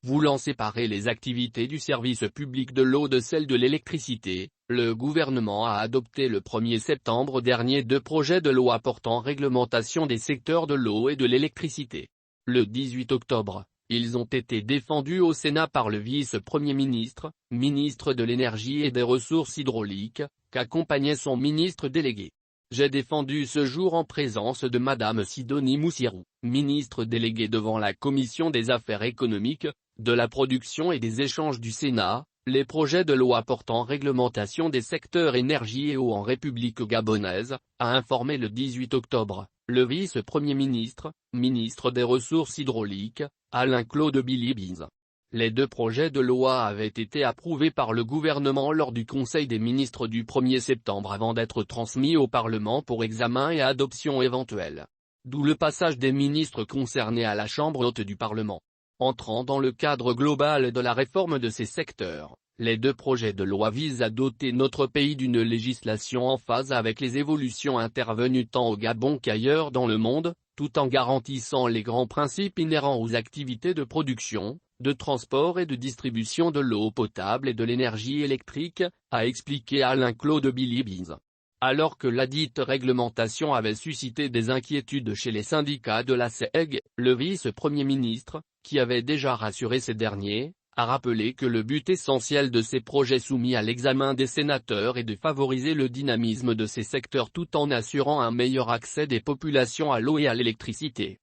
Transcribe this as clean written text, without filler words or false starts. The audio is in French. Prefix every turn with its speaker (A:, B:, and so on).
A: Voulant séparer les activités du service public de l'eau de celles de l'électricité, le gouvernement a adopté le 1er septembre dernier 2 projets de loi portant réglementation des secteurs de l'eau et de l'électricité. Le 18 octobre, ils ont été défendus au Sénat par le vice-premier ministre, ministre de l'Énergie et des Ressources hydrauliques, qu'accompagnait son ministre délégué. J'ai défendu ce jour en présence de Madame Sidonie Moussirou, ministre déléguée devant la Commission des Affaires économiques, de la production et des échanges du Sénat, les projets de loi portant réglementation des secteurs énergie et eau en République gabonaise, a informé le 18 octobre, le vice-premier ministre, ministre des Ressources hydrauliques, Alain-Claude Bilibis. Les 2 projets de loi avaient été approuvés par le gouvernement lors du Conseil des ministres du 1er septembre avant d'être transmis au Parlement pour examen et adoption éventuelle. D'où le passage des ministres concernés à la Chambre haute du Parlement. Entrant dans le cadre global de la réforme de ces secteurs, les 2 projets de loi visent à doter notre pays d'une législation en phase avec les évolutions intervenues tant au Gabon qu'ailleurs dans le monde, tout en garantissant les grands principes inhérents aux activités de production, de transport et de distribution de l'eau potable et de l'énergie électrique, a expliqué Alain-Claude Bilibis. Alors que ladite réglementation avait suscité des inquiétudes chez les syndicats de la CEG, le vice-premier ministre, qui avait déjà rassuré ces derniers, a rappelé que le but essentiel de ces projets soumis à l'examen des sénateurs est de favoriser le dynamisme de ces secteurs tout en assurant un meilleur accès des populations à l'eau et à l'électricité.